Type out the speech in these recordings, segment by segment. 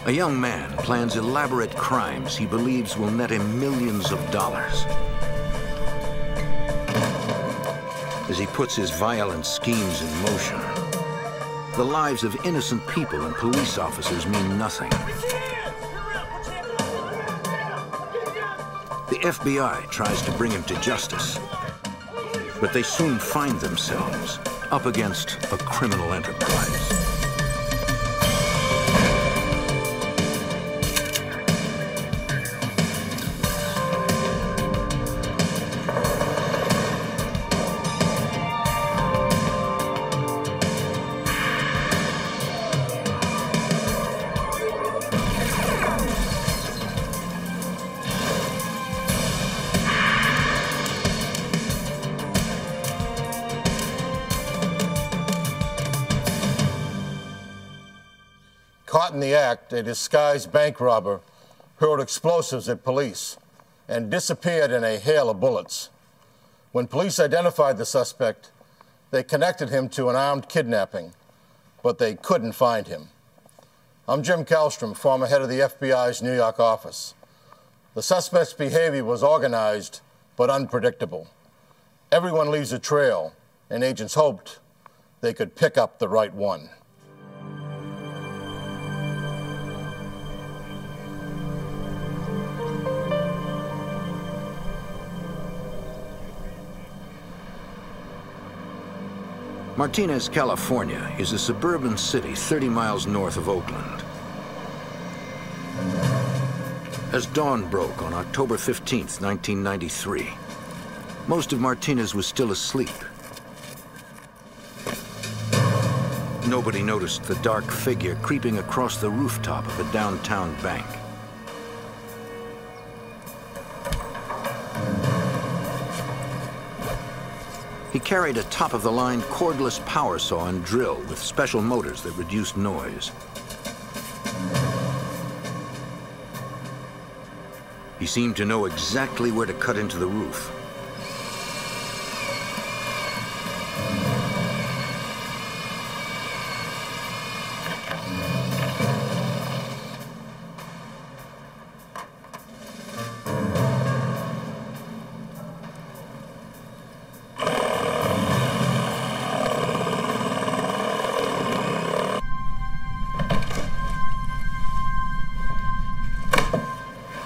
A young man plans elaborate crimes he believes will net him millions of dollars. As he puts his violent schemes in motion, the lives of innocent people and police officers mean nothing. The FBI tries to bring him to justice, but they soon find themselves up against a criminal enterprise. Caught in the act, a disguised bank robber hurled explosives at police and disappeared in a hail of bullets. When police identified the suspect, they connected him to an armed kidnapping, but they couldn't find him. I'm Jim Kallstrom, former head of the FBI's New York office. The suspect's behavior was organized but unpredictable. Everyone leaves a trail, and agents hoped they could pick up the right one. Martinez, California is a suburban city 30 miles north of Oakland. As dawn broke on October 15th, 1993, most of Martinez was still asleep. Nobody noticed the dark figure creeping across the rooftop of a downtown bank. He carried a top-of-the-line cordless power saw and drill with special motors that reduced noise. He seemed to know exactly where to cut into the roof.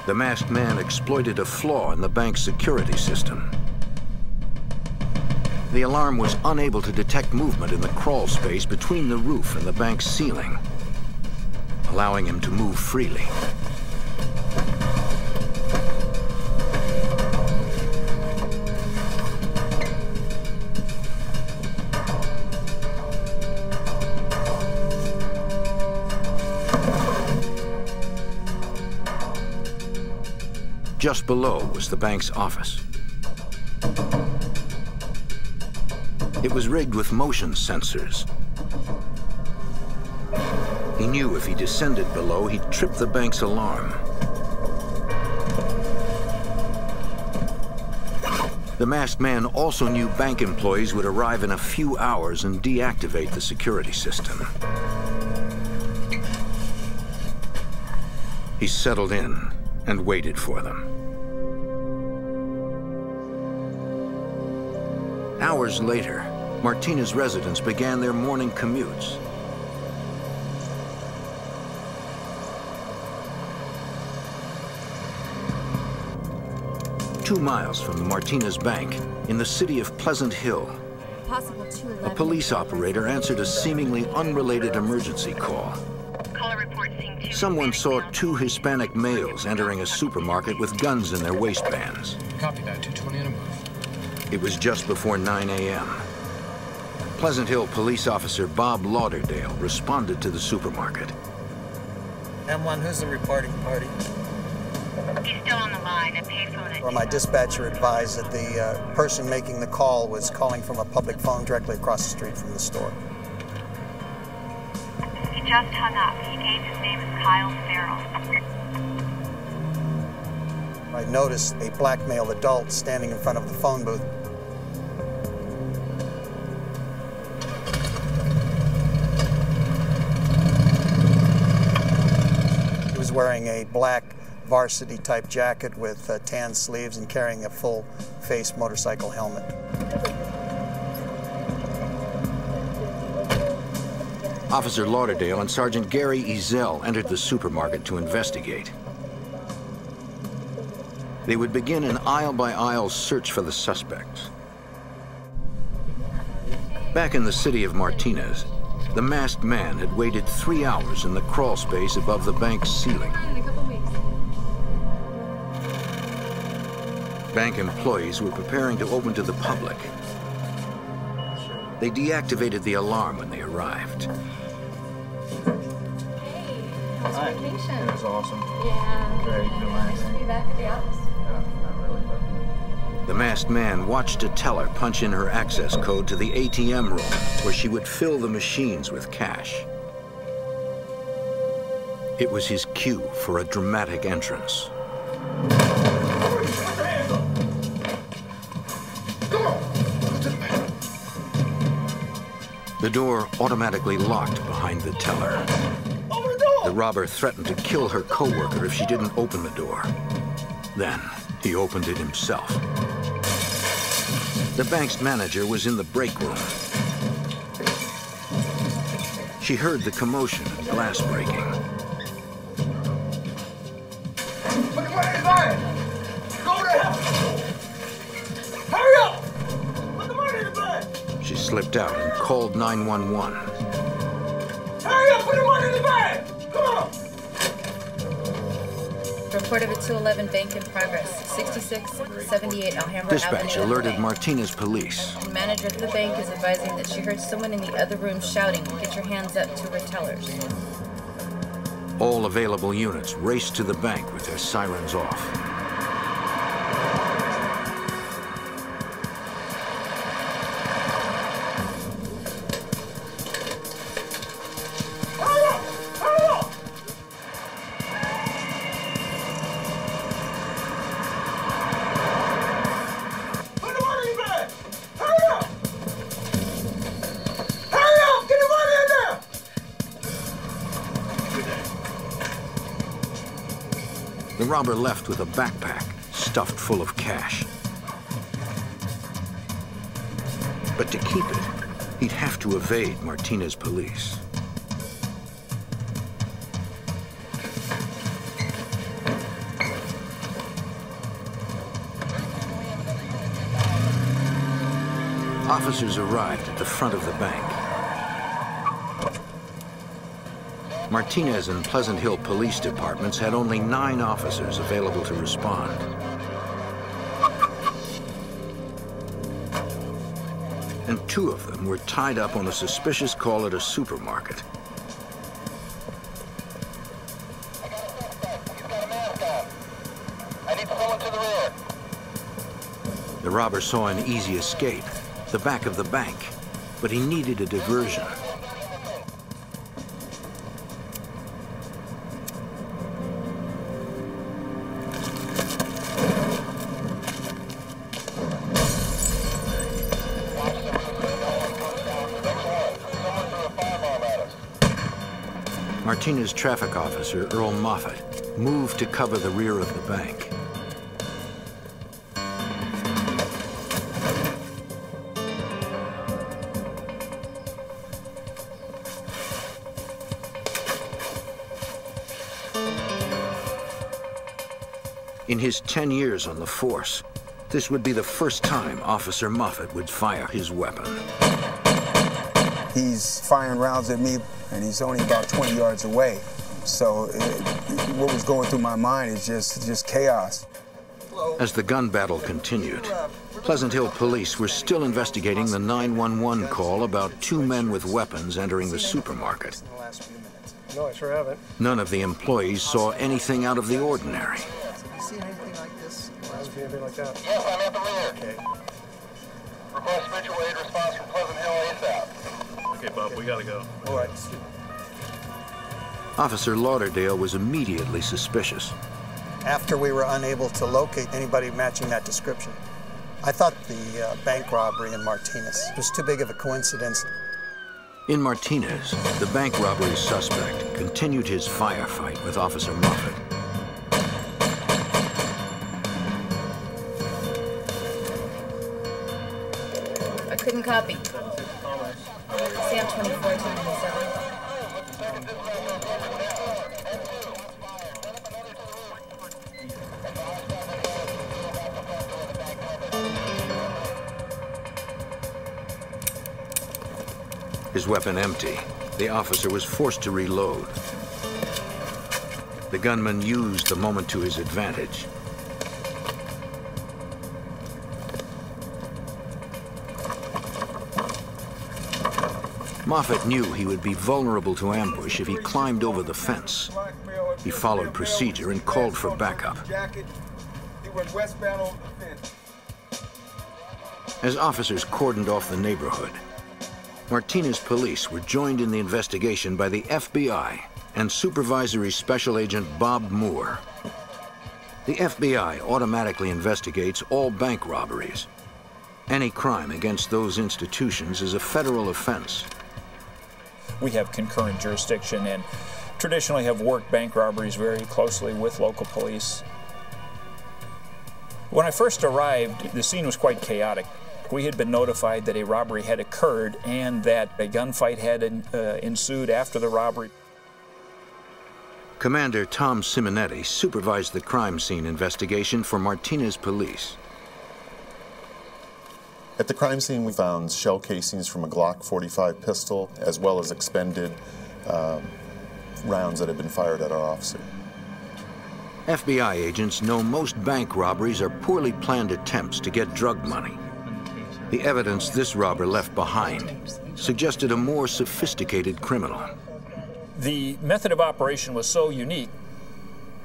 The masked man exploited a flaw in the bank's security system. The alarm was unable to detect movement in the crawl space between the roof and the bank's ceiling, allowing him to move freely. Just below was the bank's office. It was rigged with motion sensors. He knew if he descended below, he'd trip the bank's alarm. The masked man also knew bank employees would arrive in a few hours and deactivate the security system. He settled in and waited for them. Hours later, Martinez residents began their morning commutes. Two miles from the Martinez Bank, in the city of Pleasant Hill, a police operator answered a seemingly unrelated emergency call. Someone saw two Hispanic males entering a supermarket with guns in their waistbands. Copy that, 220 on a move. It was just before 9 a.m. Pleasant Hill police officer Bob Lauderdale responded to the supermarket. M1, who's the reporting party? He's still on the line, a payphone. Well, my dispatcher advised that the person making the call was calling from a public phone directly across the street from the store. He just hung up. He gave his name as Kyle Farrell. I noticed a black male adult standing in front of the phone booth. wearing a black varsity type jacket with tan sleeves and carrying a full face motorcycle helmet. Officer Lauderdale and Sergeant Gary Ezel entered the supermarket to investigate. They would begin an aisle-by-aisle search for the suspects. Back in the city of Martinez, the masked man had waited 3 hours in the crawl space above the bank's ceiling. Bank employees were preparing to open to the public. They deactivated the alarm when they arrived. How's vacation? It was awesome. Yeah. Very relaxing. Nice to be back at the office. Not really, but... The masked man watched a teller punch in her access code to the ATM room, where she would fill the machines with cash. It was his cue for a dramatic entrance. The door automatically locked behind the teller. The robber threatened to kill her co-worker if she didn't open the door. Then he opened it himself. The bank's manager was in the break room. She heard the commotion and glass breaking. Put the money in the bag! Go to hell! Hurry up! Put the money in the bag! She slipped out and called 911. Hurry up! Put the money in the bag! Come on! Report of a 211 bank in progress. 6678 Alhambra Dispatch Avenue. alerted Martinez police. The manager of the bank is advising that she heard someone in the other room shouting, "Get your hands up," to her tellers. All available units raced to the bank with their sirens off. The robber left with a backpack stuffed full of cash. But to keep it, he'd have to evade Martinez police. Officers arrived at the front of the bank. Martinez and Pleasant Hill police departments had only 9 officers available to respond. And 2 of them were tied up on a suspicious call at a supermarket. I need someone to the rear. The robber saw an easy escape, the back of the bank, but he needed a diversion. Martinez traffic officer Earl Moffat moved to cover the rear of the bank. In his 10 years on the force, this would be the first time Officer Moffat would fire his weapon. He's firing rounds at me, and he's only about 20 yards away. So what was going through my mind is just chaos. As the gun battle continued, Pleasant Hill police were still investigating the 911 call about 2 men with weapons entering the supermarket. No, I sure haven't. None of the employees saw anything out of the ordinary. Have you seen anything like this? I haven't seen anything like that. Yes, I'm at the rear. Okay. Request mutual aid response from Pleasant Hill ASAP. Okay, Bob, we gotta go. All right. Officer Lauderdale was immediately suspicious. After we were unable to locate anybody matching that description, I thought the bank robbery in Martinez was too big of a coincidence. In Martinez, the bank robbery suspect continued his firefight with Officer Moffat. I couldn't copy. Sam 24-27. His weapon empty, the officer was forced to reload. The gunman used the moment to his advantage. Moffat knew he would be vulnerable to ambush if he climbed over the fence. He followed procedure and called for backup. As officers cordoned off the neighborhood, Martinez police were joined in the investigation by the FBI and Supervisory Special Agent Bob Moore. The FBI automatically investigates all bank robberies. Any crime against those institutions is a federal offense. We have concurrent jurisdiction and traditionally have worked bank robberies very closely with local police. When I first arrived, the scene was quite chaotic. We had been notified that a robbery had occurred and that a gunfight had ensued after the robbery. Commander Tom Simonetti supervised the crime scene investigation for Martinez police. At the crime scene, we found shell casings from a Glock 45 pistol, as well as expended rounds that had been fired at our officer. FBI agents know most bank robberies are poorly planned attempts to get drug money. The evidence this robber left behind suggested a more sophisticated criminal. The method of operation was so unique.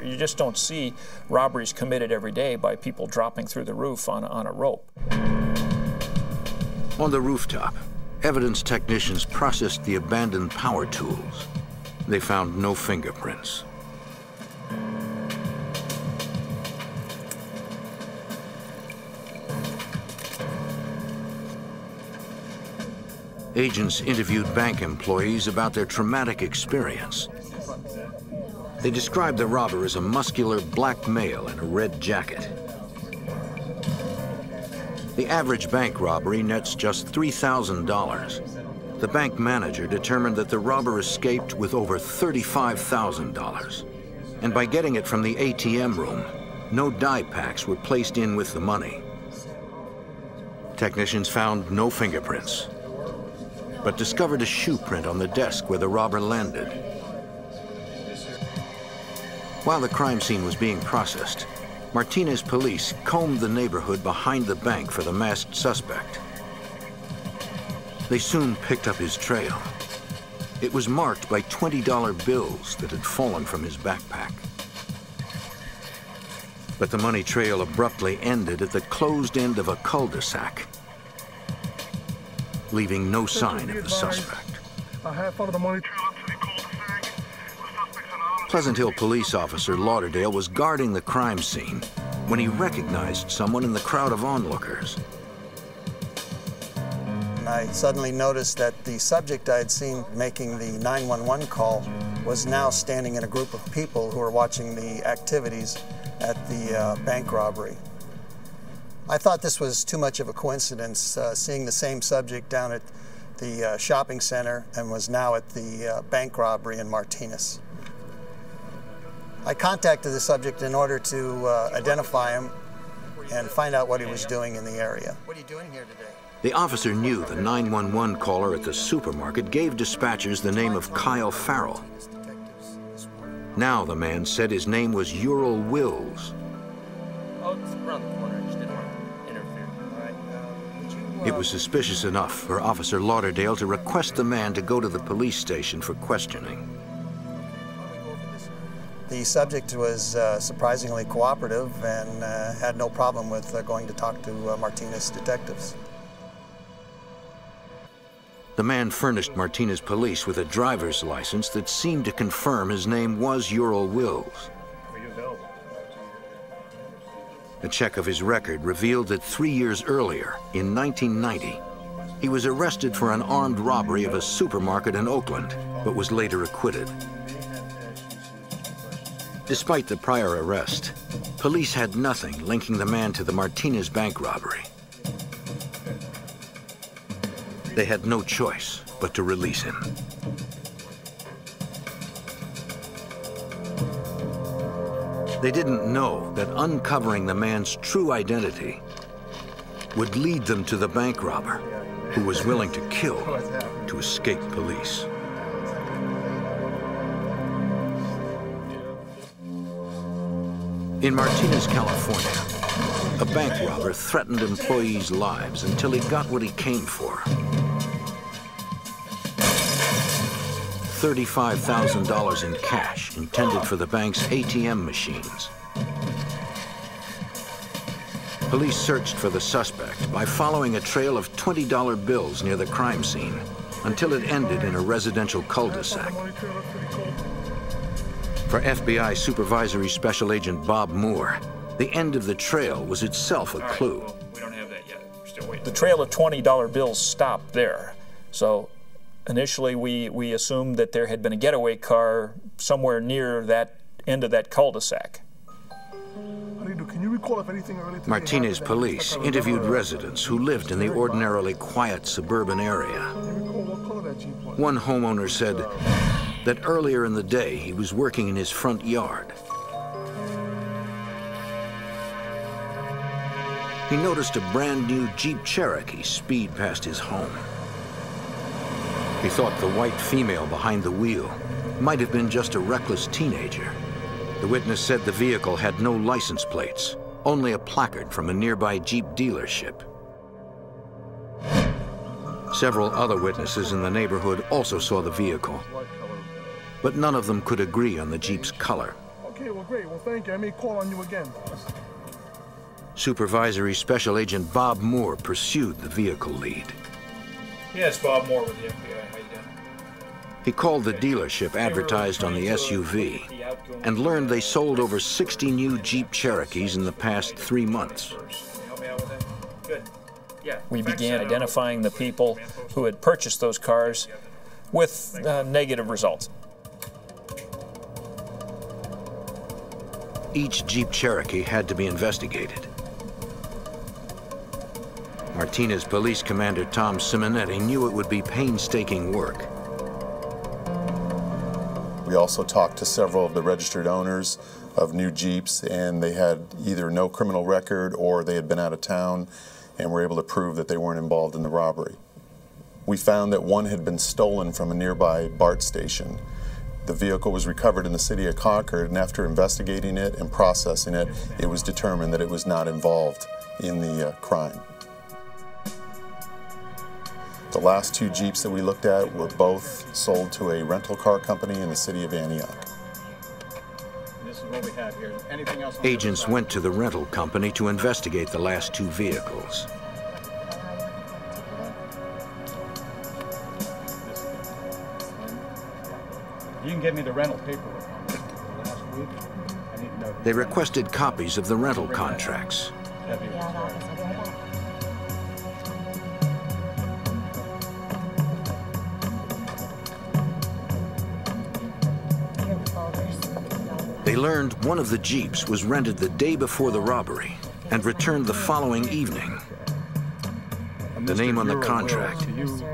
You just don't see robberies committed every day by people dropping through the roof on a rope. On the rooftop, evidence technicians processed the abandoned power tools. They found no fingerprints. Agents interviewed bank employees about their traumatic experience. They described the robber as a muscular black male in a red jacket. The average bank robbery nets just $3,000. The bank manager determined that the robber escaped with over $35,000. And by getting it from the ATM room, no die packs were placed in with the money. Technicians found no fingerprints, but discovered a shoe print on the desk where the robber landed. While the crime scene was being processed, Martinez police combed the neighborhood behind the bank for the masked suspect. They soon picked up his trail. It was marked by $20 bills that had fallen from his backpack. But the money trail abruptly ended at the closed end of a cul-de-sac, leaving no sign of the suspect. I have followed the money trail. Pleasant Hill police officer Lauderdale was guarding the crime scene when he recognized someone in the crowd of onlookers. I suddenly noticed that the subject I had seen making the 911 call was now standing in a group of people who were watching the activities at the bank robbery. I thought this was too much of a coincidence, seeing the same subject down at the shopping center and was now at the bank robbery in Martinez. I contacted the subject in order to identify him and find out what he was doing in the area. What are you doing here today? The officer knew the 911 caller at the supermarket gave dispatchers the name of Kyle Farrell. Now the man said his name was Ural Wills. Oh, it's around the corner. I just didn't want to interfere. All right. It was suspicious enough for Officer Lauderdale to request the man to go to the police station for questioning. The subject was surprisingly cooperative and had no problem with going to talk to Martinez detectives. The man furnished Martinez police with a driver's license that seemed to confirm his name was Ural Wills. A check of his record revealed that 3 years earlier, in 1990, He was arrested for an armed robbery of a supermarket in Oakland, but was later acquitted. Despite the prior arrest, police had nothing linking the man to the Martinez bank robbery. They had no choice but to release him. They didn't know that uncovering the man's true identity would lead them to the bank robber, who was willing to kill to escape police. In Martinez, California, a bank robber threatened employees' lives until he got what he came for. $35,000 in cash intended for the bank's ATM machines. Police searched for the suspect by following a trail of $20 bills near the crime scene until it ended in a residential cul-de-sac. For FBI Supervisory Special Agent Bob Moore, the end of the trail was itself a clue. Well, we don't have that yet. We're still waiting. The trail of $20 bills stopped there. So initially we assumed that there had been a getaway car somewhere near that end of that cul-de-sac. Can you recall if anything early today Martinez police interviewed residents who lived in the ordinarily quiet suburban area. One homeowner said that earlier in the day he was working in his front yard. He noticed a brand new Jeep Cherokee speed past his home. He thought the white female behind the wheel might have been just a reckless teenager. The witness said the vehicle had no license plates, only a placard from a nearby Jeep dealership. Several other witnesses in the neighborhood also saw the vehicle, but none of them could agree on the Jeep's color. Okay, well, great. Well, thank you. I may call on you again. Supervisory Special Agent Bob Moore pursued the vehicle lead. Yes, Bob Moore with the FBI. How you doing? He called the dealership advertised on the SUV and learned they sold over 60 new Jeep Cherokees in the past 3 months. We began identifying the people who had purchased those cars with negative results. Each Jeep Cherokee had to be investigated. Martinez Police Commander Tom Simonetti knew it would be painstaking work. We also talked to several of the registered owners of new Jeeps, and they had either no criminal record or they had been out of town and were able to prove that they weren't involved in the robbery. We found that one had been stolen from a nearby BART station. The vehicle was recovered in the city of Concord, and after investigating it and processing it, it was determined that it was not involved in the crime. The last 2 Jeeps that we looked at were both sold to a rental car company in the city of Antioch. This is what we have here. Anything else? Agents went to the rental company to investigate the last 2 vehicles. You can give me the rental paperwork on this last week. I need to know. They requested copies of the rental contracts. They learned one of the Jeeps was rented the day before the robbery and returned the following evening. The name on the contract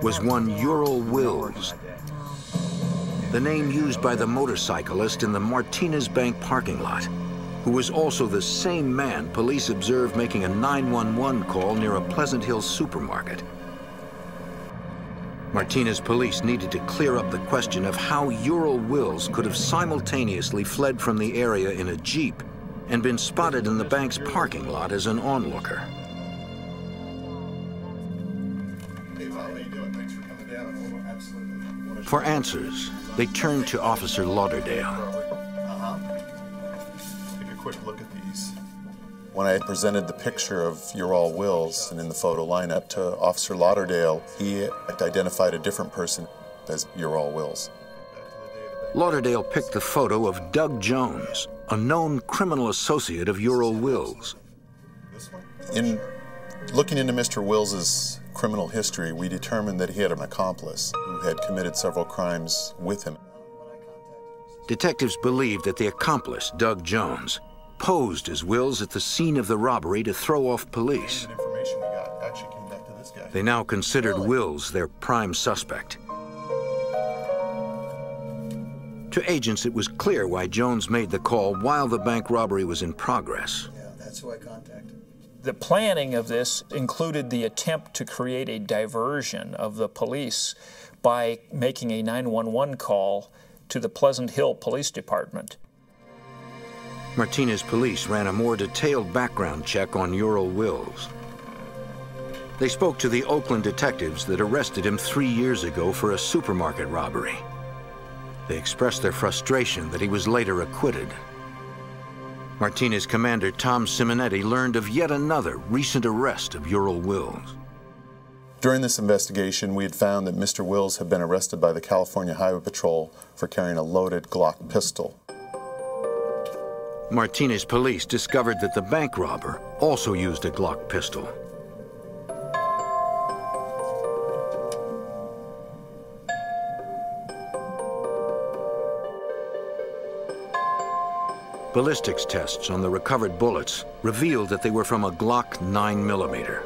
was one Ural Wills, the name used by the motorcyclist in the Martinez Bank parking lot, who was also the same man police observed making a 911 call near a Pleasant Hill supermarket. Martinez police needed to clear up the question of how Ural Wills could have simultaneously fled from the area in a Jeep and been spotted in the bank's parking lot as an onlooker. For answers, they turned to Officer Lauderdale. Take a quick look at these. When I presented the picture of Ural Wills and in the photo lineup to Officer Lauderdale, he identified a different person as Ural Wills. Lauderdale picked the photo of Doug Jones, a known criminal associate of Ural Wills. In looking into Mr. Wills's criminal history, we determined that he had an accomplice who had committed several crimes with him. Detectives believed that the accomplice, Doug Jones, posed as Wills at the scene of the robbery to throw off police. They now considered Wills their prime suspect. To agents, it was clear why Jones made the call while the bank robbery was in progress. Yeah, that's who I contacted. The planning of this included the attempt to create a diversion of the police by making a 911 call to the Pleasant Hill Police Department. Martinez police ran a more detailed background check on Ural Wills. They spoke to the Oakland detectives that arrested him 3 years ago for a supermarket robbery. They expressed their frustration that he was later acquitted. Martinez commander Tom Simonetti learned of yet another recent arrest of Ural Wills. During this investigation, we had found that Mr. Wills had been arrested by the California Highway Patrol for carrying a loaded Glock pistol. Martinez police discovered that the bank robber also used a Glock pistol. Ballistics tests on the recovered bullets revealed that they were from a Glock 9mm.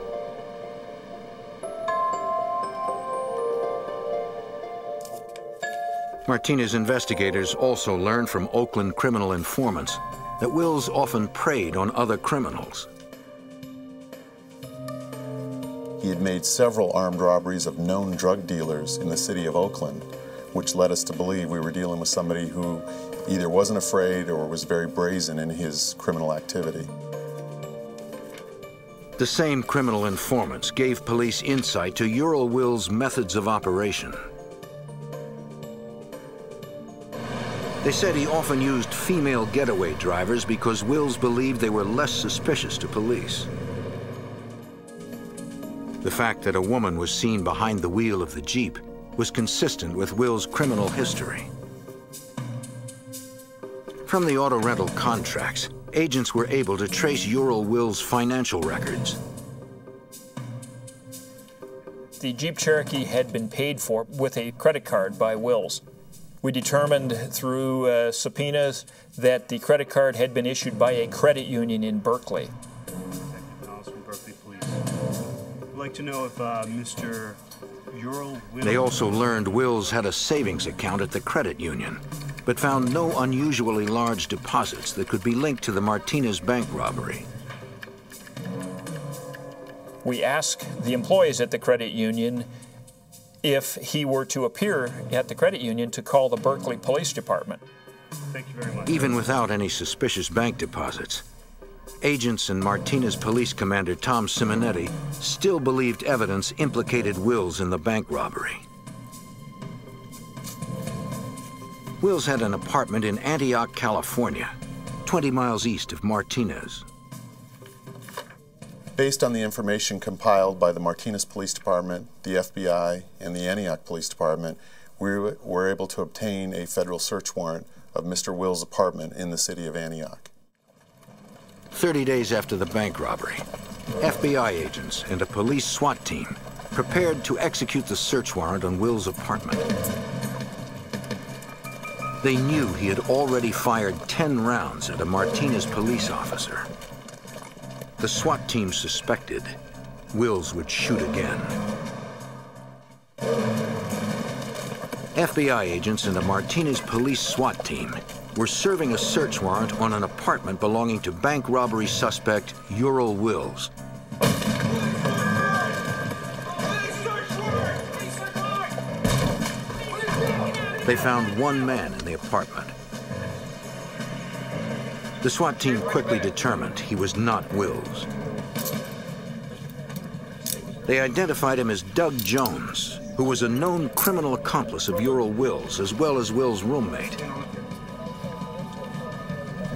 Martinez investigators also learned from Oakland criminal informants that Wills often preyed on other criminals. He had made several armed robberies of known drug dealers in the city of Oakland, which led us to believe we were dealing with somebody who either wasn't afraid or was very brazen in his criminal activity. The same criminal informants gave police insight to Ural Wills' methods of operation. They said he often used female getaway drivers because Wills believed they were less suspicious to police. The fact that a woman was seen behind the wheel of the Jeep was consistent with Wills' criminal history. From the auto rental contracts, agents were able to trace Ural Wills' financial records. The Jeep Cherokee had been paid for with a credit card by Wills. We determined through subpoenas that the credit card had been issued by a credit union in Berkeley. From Berkeley Police. I'd like to know if Mr. Ural Wills... They also learned Wills had a savings account at the credit union, but found no unusually large deposits that could be linked to the Martinez bank robbery. We asked the employees at the credit union if he were to appear at the credit union to call the Berkeley Police Department. Thank you very much. Even without any suspicious bank deposits, agents and Martinez police commander Tom Simonetti still believed evidence implicated Wills in the bank robbery. Wills had an apartment in Antioch, California, 20 miles east of Martinez. Based on the information compiled by the Martinez Police Department, the FBI, and the Antioch Police Department, we were able to obtain a federal search warrant of Mr. Wills' apartment in the city of Antioch. 30 days after the bank robbery, FBI agents and a police SWAT team prepared to execute the search warrant on Wills' apartment. They knew he had already fired 10 rounds at a Martinez police officer. The SWAT team suspected Wills would shoot again. FBI agents and a Martinez police SWAT team were serving a search warrant on an apartment belonging to bank robbery suspect Ural Wills. They found one man in the apartment. The SWAT team quickly determined he was not Wills. They identified him as Doug Jones, who was a known criminal accomplice of Ural Wills, as well as Wills' roommate.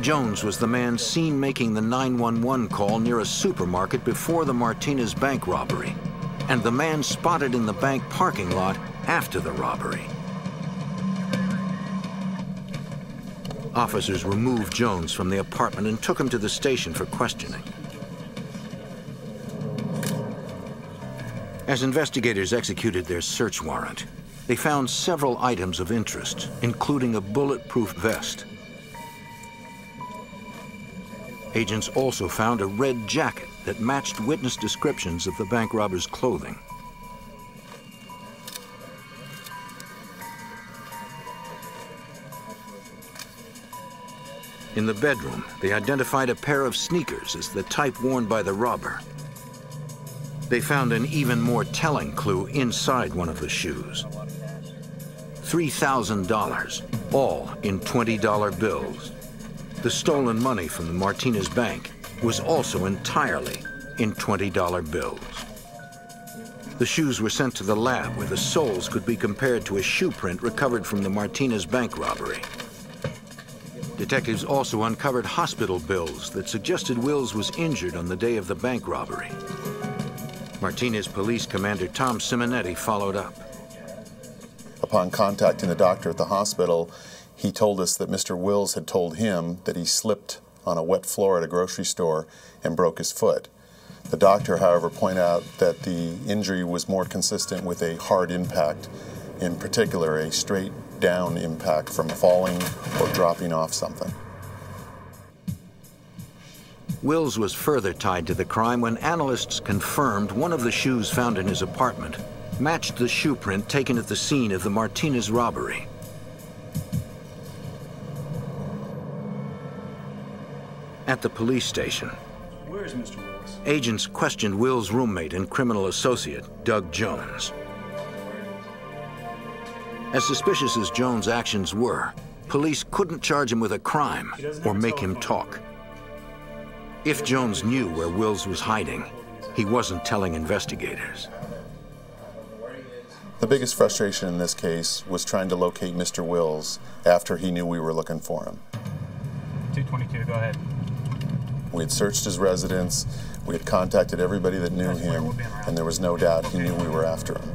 Jones was the man seen making the 911 call near a supermarket before the Martinez bank robbery, and the man spotted in the bank parking lot after the robbery. Officers removed Jones from the apartment and took him to the station for questioning. As investigators executed their search warrant, they found several items of interest, including a bulletproof vest. Agents also found a red jacket that matched witness descriptions of the bank robber's clothing. In the bedroom, they identified a pair of sneakers as the type worn by the robber. They found an even more telling clue inside one of the shoes. $3,000, all in $20 bills. The stolen money from the Martinez Bank was also entirely in $20 bills. The shoes were sent to the lab where the soles could be compared to a shoe print recovered from the Martinez Bank robbery. Detectives also uncovered hospital bills that suggested Wills was injured on the day of the bank robbery. Martinez Police Commander Tom Simonetti followed up. Upon contacting the doctor at the hospital, he told us that Mr. Wills had told him that he slipped on a wet floor at a grocery store and broke his foot. The doctor, however, pointed out that the injury was more consistent with a hard impact, in particular a straight down impact from falling or dropping off something. Wills was further tied to the crime when analysts confirmed one of the shoes found in his apartment matched the shoe print taken at the scene of the Martinez robbery. At the police station, Where is Mr. Wills? agents questioned Wills' roommate and criminal associate, Doug Jones. As suspicious as Jones' actions were, police couldn't charge him with a crime or make him talk. If Jones knew where Wills was hiding, he wasn't telling investigators. The biggest frustration in this case was trying to locate Mr. Wills after he knew we were looking for him. 222, go ahead. We had searched his residence, we had contacted everybody that knew him, and there was no doubt he knew we were after him.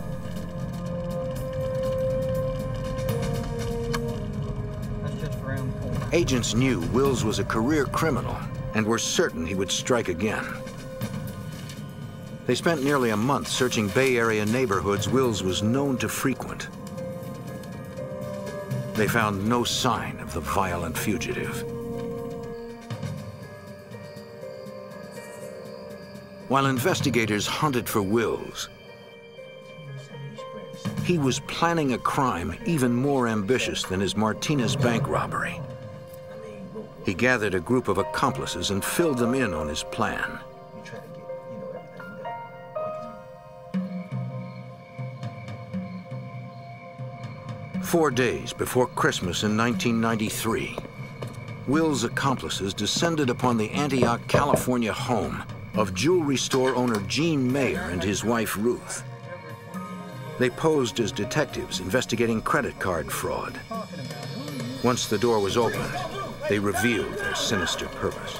Agents knew Wills was a career criminal and were certain he would strike again. They spent nearly a month searching Bay Area neighborhoods Wills was known to frequent. They found no sign of the violent fugitive. While investigators hunted for Wills, he was planning a crime even more ambitious than his Martinez Bank robbery. He gathered a group of accomplices and filled them in on his plan. Four days before Christmas in 1993, Wills' accomplices descended upon the Antioch, California home of jewelry store owner Gene Mayer and his wife Ruth. They posed as detectives investigating credit card fraud. Once the door was opened, they revealed their sinister purpose.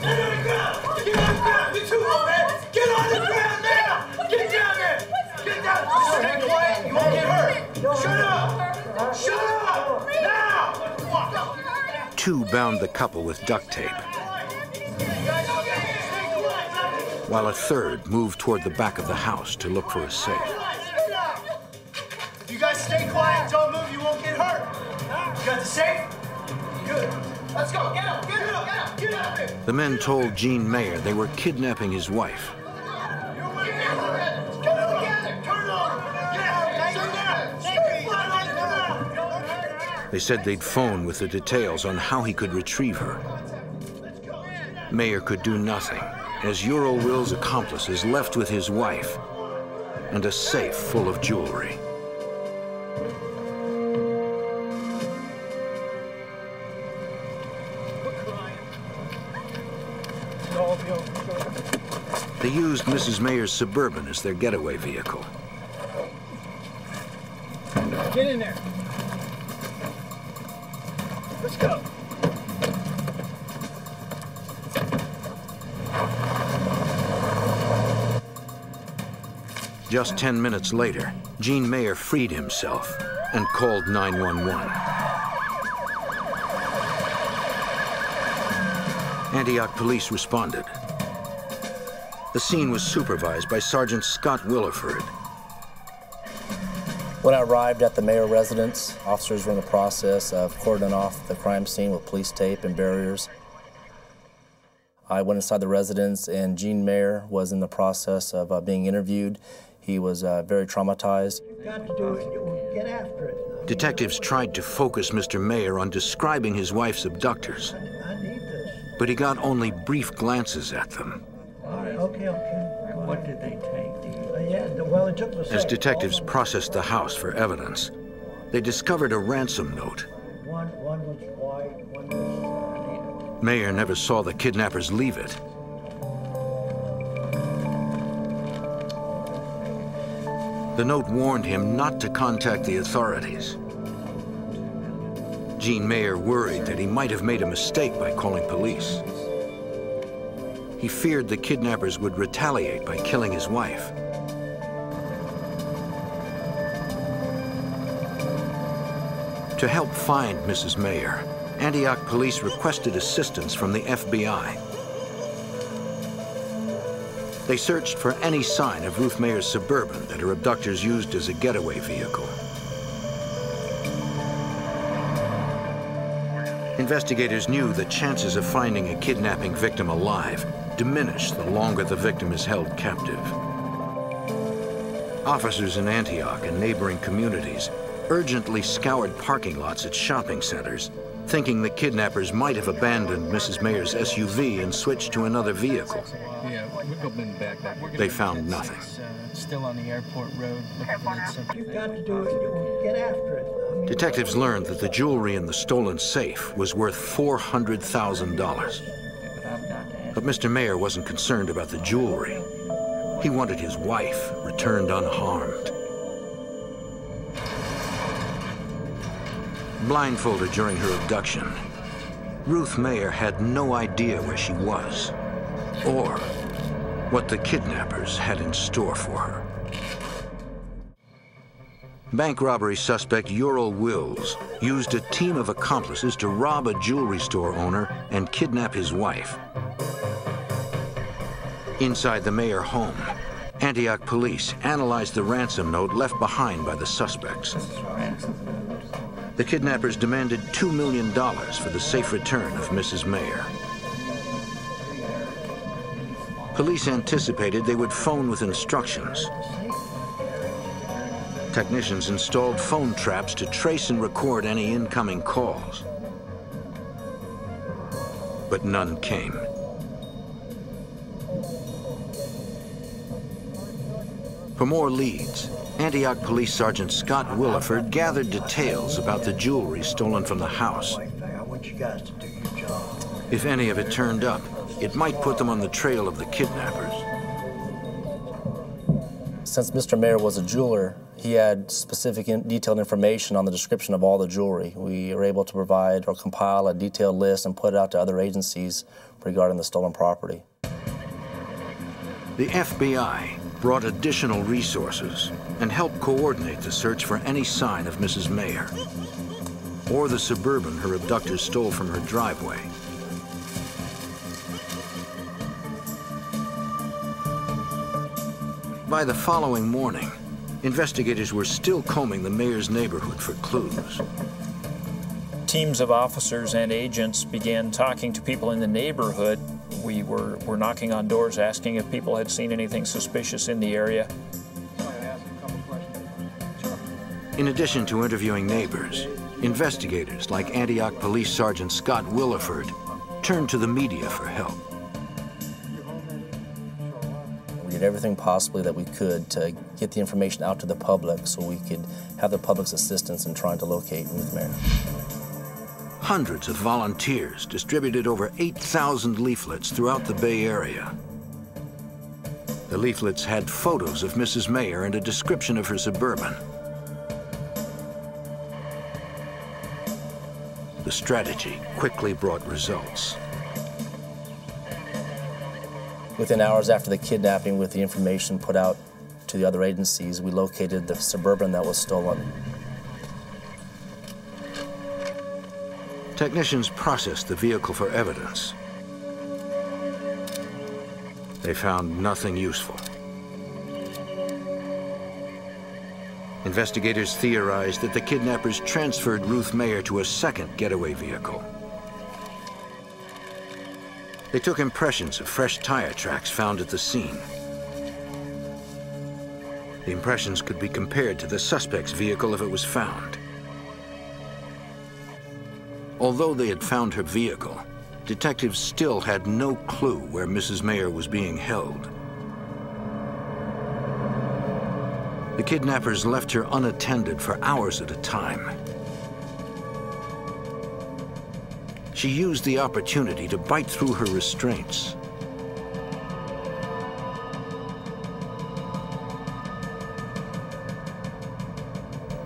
Get on the ground! Get on the ground! You're too low, man! Get on the ground now! Get down there! Get down! Stay quiet! You won't get hurt! Shut up! Shut up! Now! Two bound the couple with duct tape, while a third moved toward the back of the house to look for a safe. You guys stay quiet, don't move, you won't get hurt. You got the safe? Good. Let's go, get up, get up, get up, get up here. The men told Gene Mayer they were kidnapping his wife. They said they'd phone with the details on how he could retrieve her. Mayer could do nothing, as Ural Will's accomplices left with his wife and a safe full of jewelry. They used Mrs. Mayer's Suburban as their getaway vehicle. Get in there. Let's go. Just 10 minutes later, Gene Mayer freed himself and called 911. Antioch police responded. The scene was supervised by Sergeant Scott Williford. When I arrived at the Mayer residence, officers were in the process of cordoning off the crime scene with police tape and barriers. I went inside the residence, and Gene Mayer was in the process of being interviewed. He was very traumatized. You've got to do it. Get after it. Detectives tried to focus Mr. Mayer on describing his wife's abductors, I need this. but he got only brief glances at them. All right, okay. What did they take? Well, it took the As detectives processed the house for evidence, they discovered a ransom note. One was white, one was... Mayer never saw the kidnappers leave it. The note warned him not to contact the authorities. Gene Mayer worried that he might have made a mistake by calling police. He feared the kidnappers would retaliate by killing his wife. To help find Mrs. Mayer, Antioch police requested assistance from the FBI. They searched for any sign of Ruth Mayer's Suburban that her abductors used as a getaway vehicle. Investigators knew the chances of finding a kidnapping victim alive diminish the longer the victim is held captive. Officers in Antioch and neighboring communities urgently scoured parking lots at shopping centers, thinking the kidnappers might have abandoned Mrs. Mayer's SUV and switched to another vehicle. They found nothing. Still on the airport road. You've got to do it. Get after it. Detectives learned that the jewelry in the stolen safe was worth $400,000. But Mr. Mayer wasn't concerned about the jewelry. He wanted his wife returned unharmed. Blindfolded during her abduction, Ruth Mayer had no idea where she was or what the kidnappers had in store for her. Bank robbery suspect Ural Wills used a team of accomplices to rob a jewelry store owner and kidnap his wife. Inside the Mayer home, Antioch police analyzed the ransom note left behind by the suspects. The kidnappers demanded $2 million for the safe return of Mrs. Mayer. Police anticipated they would phone with instructions. Technicians installed phone traps to trace and record any incoming calls. But none came. For more leads, Antioch Police Sergeant Scott Williford gathered details about the jewelry stolen from the house. If any of it turned up, it might put them on the trail of the kidnappers. Since Mr. Mayer was a jeweler, he had specific detailed information on the description of all the jewelry. We were able to provide or compile a detailed list and put it out to other agencies regarding the stolen property. The FBI brought additional resources and helped coordinate the search for any sign of Mrs. Mayer or the Suburban her abductors stole from her driveway. By the following morning, investigators were still combing the Mayers' neighborhood for clues. Teams of officers and agents began talking to people in the neighborhood. We were knocking on doors asking if people had seen anything suspicious in the area. In addition to interviewing neighbors, investigators like Antioch Police Sergeant Scott Williford turned to the media for help. We did everything possibly that we could to get the information out to the public so we could have the public's assistance in trying to locate Ruth Mayer. Hundreds of volunteers distributed over 8,000 leaflets throughout the Bay Area. The leaflets had photos of Mrs. Mayer and a description of her Suburban. The strategy quickly brought results. Within hours after the kidnapping, with the information put out to the other agencies, we located the Suburban that was stolen. Technicians processed the vehicle for evidence. They found nothing useful. Investigators theorized that the kidnappers transferred Ruth Mayer to a second getaway vehicle. They took impressions of fresh tire tracks found at the scene. The impressions could be compared to the suspect's vehicle if it was found. Although they had found her vehicle, detectives still had no clue where Mrs. Mayer was being held. The kidnappers left her unattended for hours at a time. She used the opportunity to bite through her restraints.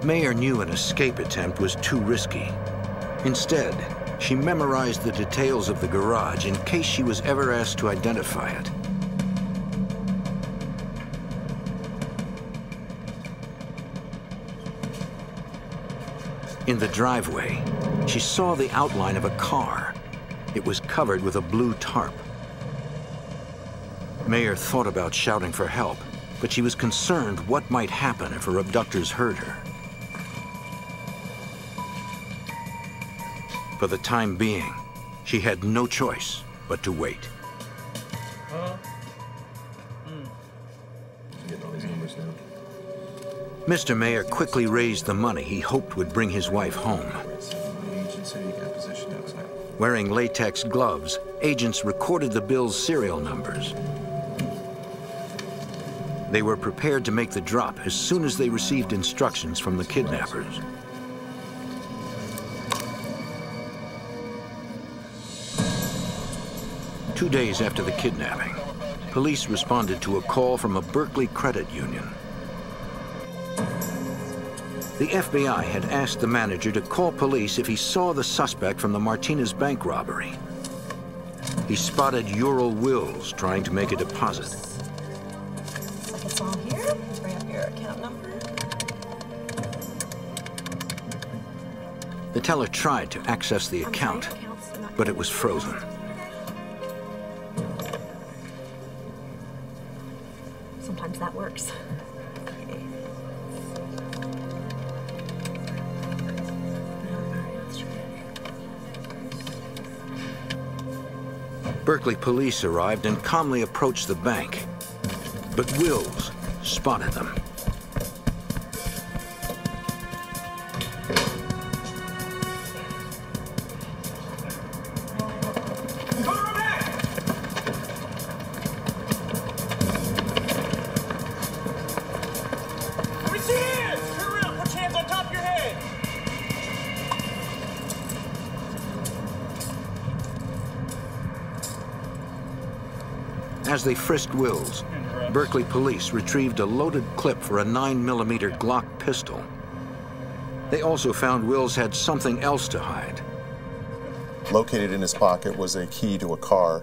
Mayer knew an escape attempt was too risky. Instead, she memorized the details of the garage in case she was ever asked to identify it. In the driveway, she saw the outline of a car. It was covered with a blue tarp. Mayer thought about shouting for help, but she was concerned what might happen if her abductors heard her. For the time being, she had no choice but to wait. Mr. Mayer quickly raised the money he hoped would bring his wife home. Wearing latex gloves, agents recorded the bill's serial numbers. They were prepared to make the drop as soon as they received instructions from the kidnappers. Two days after the kidnapping, police responded to a call from a Berkeley credit union. The FBI had asked the manager to call police if he saw the suspect from the Martinez bank robbery. He spotted Ural Wills trying to make a deposit. Looks like it's all here. Bring up your account number. The teller tried to access the account, but it was frozen. Sometimes that works. Berkeley police arrived and calmly approached the bank, but Wills spotted them. As they frisked Wills, Berkeley police retrieved a loaded clip for a 9mm Glock pistol. They also found Wills had something else to hide. Located in his pocket was a key to a car.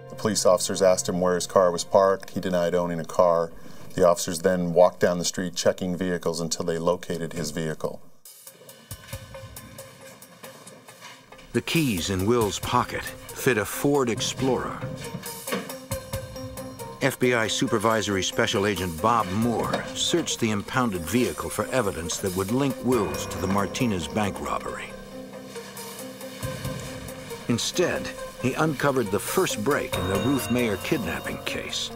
The police officers asked him where his car was parked. He denied owning a car. The officers then walked down the street checking vehicles until they located his vehicle. The keys in Wills' pocket fit a Ford Explorer. FBI Supervisory Special Agent Bob Moore searched the impounded vehicle for evidence that would link Wills to the Martinez bank robbery. Instead, he uncovered the first break in the Ruth Mayer kidnapping case.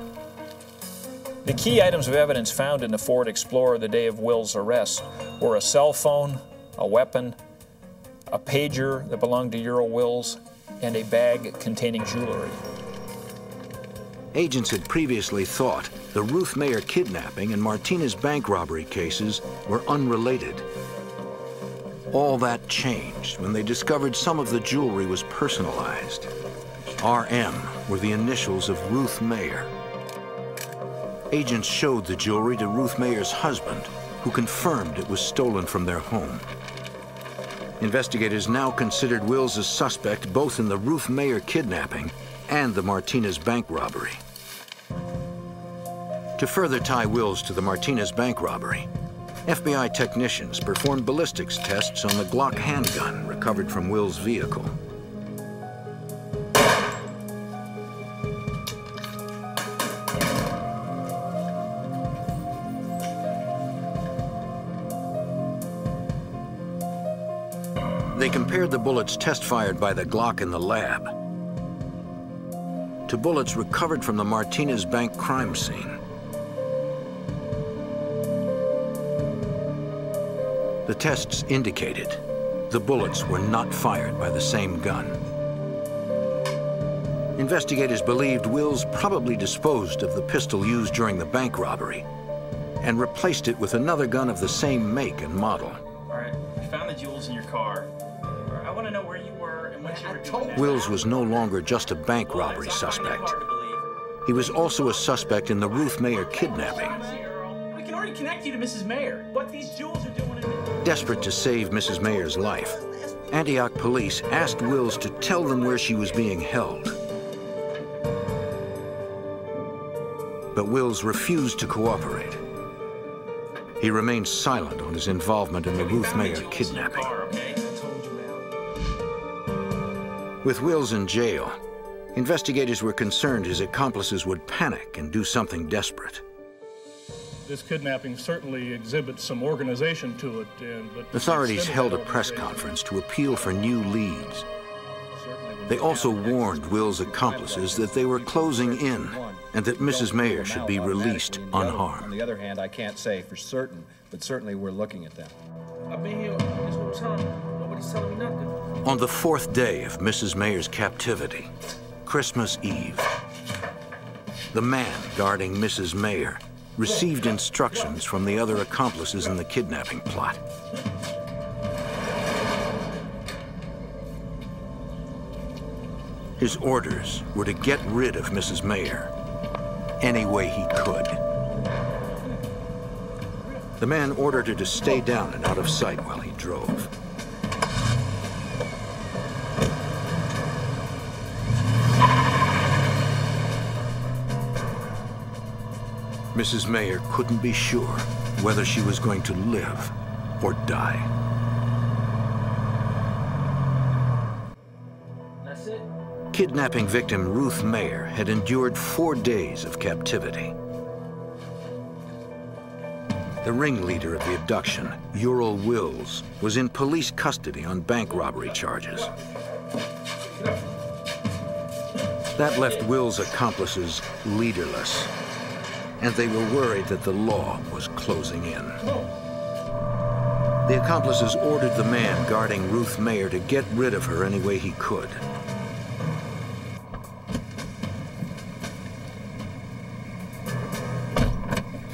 The key items of evidence found in the Ford Explorer the day of Wills' arrest were a cell phone, a weapon, a pager that belonged to Ural Wills, and a bag containing jewelry. Agents had previously thought the Ruth Mayer kidnapping and Martinez bank robbery cases were unrelated. All that changed when they discovered some of the jewelry was personalized. RM were the initials of Ruth Mayer. Agents showed the jewelry to Ruth Mayer's husband, who confirmed it was stolen from their home. Investigators now considered Wills a suspect both in the Ruth Mayer kidnapping and the Martinez bank robbery. To further tie Wills to the Martinez bank robbery, FBI technicians performed ballistics tests on the Glock handgun recovered from Wills' vehicle. They compared the bullets test-fired by the Glock in the lab to bullets recovered from the Martinez Bank crime scene. The tests indicated the bullets were not fired by the same gun. Investigators believed Wills probably disposed of the pistol used during the bank robbery and replaced it with another gun of the same make and model. All right, we found the jewels in your car. I want to know where you were and what you were doing. Wills was no longer just a bank robbery suspect. He was also a suspect in the Ruth Mayer kidnapping. We can already connect you to Mrs. Mayer. What these jewels are doing in... Desperate to save Mrs. Mayer's life, Antioch police asked Wills to tell them where she was being held. But Wills refused to cooperate. He remained silent on his involvement in the Ruth Mayer kidnapping. With Wills in jail, investigators were concerned his accomplices would panic and do something desperate. This kidnapping certainly exhibits some organization to it. But authorities held a press conference to appeal for new leads. They also warned Wills' accomplices that they were closing in and that Mrs. Mayer should be released unharmed. On the other hand, I can't say for certain, but certainly we're looking at them. I've been here this whole time. Nobody's telling me nothing. On the 4th day of Mrs. Mayer's captivity, Christmas Eve, the man guarding Mrs. Mayer received instructions from the other accomplices in the kidnapping plot. His orders were to get rid of Mrs. Mayer any way he could. The man ordered her to stay down and out of sight while he drove. Mrs. Mayer couldn't be sure whether she was going to live or die. That's it. Kidnapping victim Ruth Mayer had endured 4 days of captivity. The ringleader of the abduction, Ural Wills, was in police custody on bank robbery charges. That left Wills' accomplices leaderless, and they were worried that the law was closing in. The accomplices ordered the man guarding Ruth Mayer to get rid of her any way he could.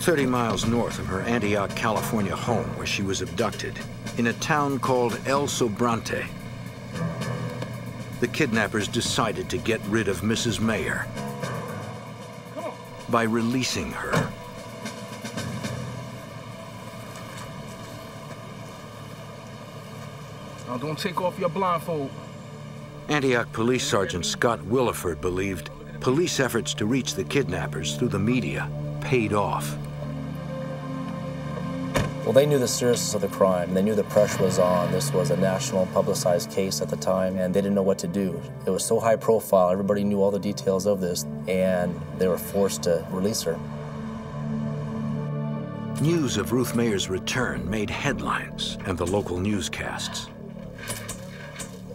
"30 miles north of her Antioch, California home where she was abducted, in a town called El Sobrante, the kidnappers decided to get rid of Mrs. Mayer by releasing her. Now don't take off your blindfold. Antioch Police Sergeant Scott Williford believed police efforts to reach the kidnappers through the media paid off. Well, they knew the seriousness of the crime. They knew the pressure was on. This was a national publicized case at the time, and they didn't know what to do. It was so high profile, everybody knew all the details of this, and they were forced to release her. News of Ruth Mayer's return made headlines and the local newscasts.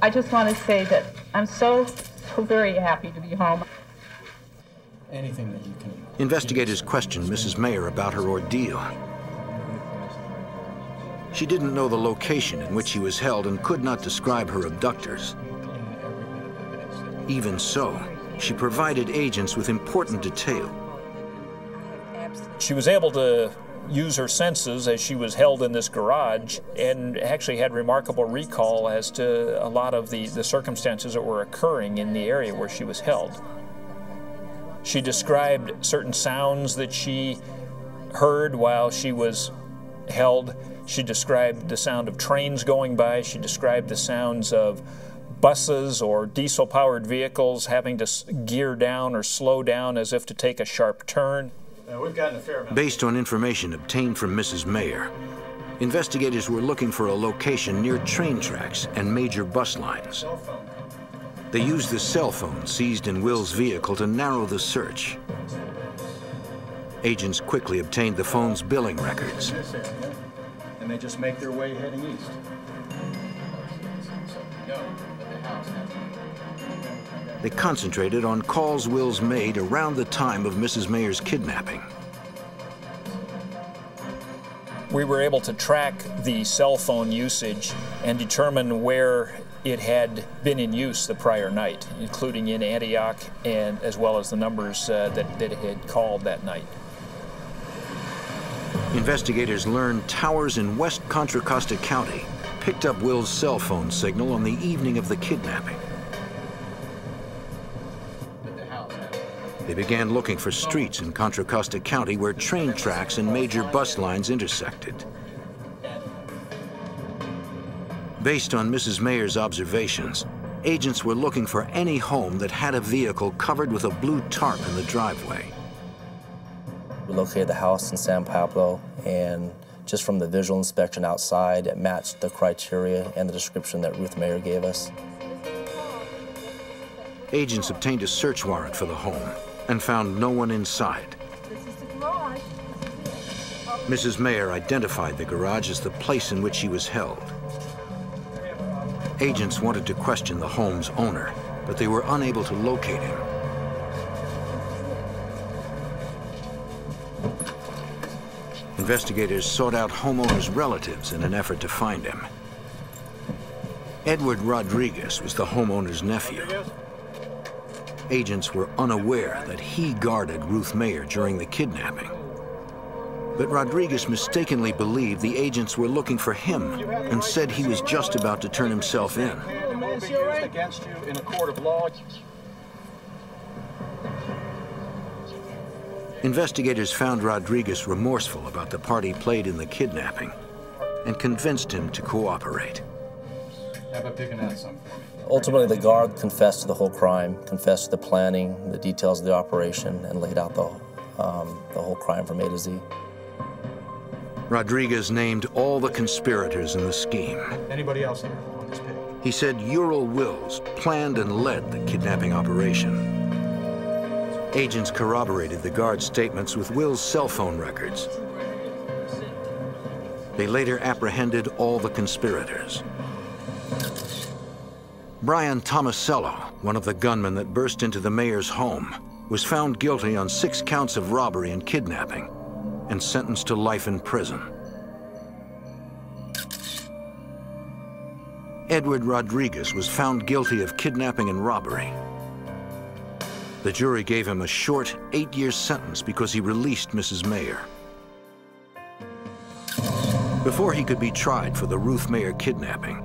I just want to say that I'm so very happy to be home. Anything that you can... Investigators questioned Mrs. Mayer about her ordeal. She didn't know the location in which she was held and could not describe her abductors. Even so, she provided agents with important detail. She was able to use her senses as she was held in this garage and actually had remarkable recall as to a lot of the circumstances that were occurring in the area where she was held. She described certain sounds that she heard while she was held. She described the sound of trains going by. She described the sounds of buses or diesel-powered vehicles having to gear down or slow down as if to take a sharp turn. We've gotten a fair amount. Based on information obtained from Mrs. Mayer, investigators were looking for a location near train tracks and major bus lines. They used the cell phone seized in Will's vehicle to narrow the search. Agents quickly obtained the phone's billing records. And they just make their way heading east. They concentrated on calls Wills made around the time of Mrs. Mayer's kidnapping. We were able to track the cell phone usage and determine where it had been in use the prior night, including in Antioch, and as well as the numbers that it had called that night. Investigators learned towers in West Contra Costa County picked up Will's cell phone signal on the evening of the kidnapping. They began looking for streets in Contra Costa County where train tracks and major bus lines intersected. Based on Mrs. Mayer's observations, agents were looking for any home that had a vehicle covered with a blue tarp in the driveway. We located the house in San Pablo, and just from the visual inspection outside, it matched the criteria and the description that Ruth Mayer gave us. Agents obtained a search warrant for the home and found no one inside. Mrs. Mayer identified the garage as the place in which she was held. Agents wanted to question the home's owner, but they were unable to locate him. Investigators sought out homeowner's relatives in an effort to find him. Edward Rodriguez was the homeowner's nephew. Agents were unaware that he guarded Ruth Mayer during the kidnapping. But Rodriguez mistakenly believed the agents were looking for him and said he was just about to turn himself in. It will be used against you in a court of law. Investigators found Rodriguez remorseful about the part he played in the kidnapping and convinced him to cooperate. How about picking out something for me? Ultimately, the guard confessed to the whole crime, confessed to the planning, the details of the operation, and laid out the whole crime from A to Z. Rodriguez named all the conspirators in the scheme. Anybody else here on this page? He said Ural Wills planned and led the kidnapping operation. Agents corroborated the guard's statements with Will's cell phone records. They later apprehended all the conspirators. Brian Tomasello, one of the gunmen that burst into the mayor's home, was found guilty on 6 counts of robbery and kidnapping and sentenced to life in prison. Edward Rodriguez was found guilty of kidnapping and robbery. The jury gave him a short 8-year sentence because he released Mrs. Mayer. Before he could be tried for the Ruth Mayer kidnapping,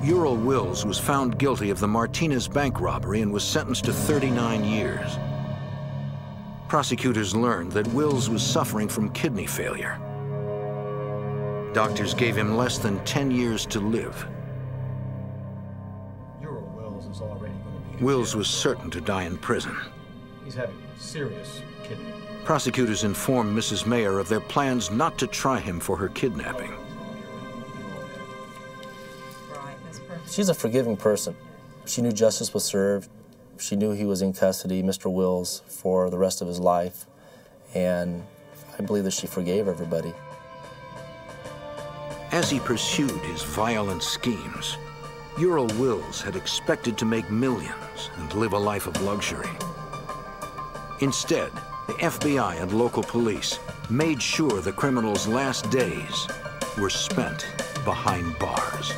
Ural Wills was found guilty of the Martinez bank robbery and was sentenced to 39 years. Prosecutors learned that Wills was suffering from kidney failure. Doctors gave him less than 10 years to live. Ural Wills is already going to be... Wills was certain to die in prison. He's having serious kidney. Prosecutors informed Mrs. Mayer of their plans not to try him for her kidnapping. She's a forgiving person. She knew justice was served. She knew he was in custody, Mr. Wills, for the rest of his life. And I believe that she forgave everybody. As he pursued his violent schemes, Ural Wills had expected to make millions and live a life of luxury. Instead, the FBI and local police made sure the criminal's last days were spent behind bars.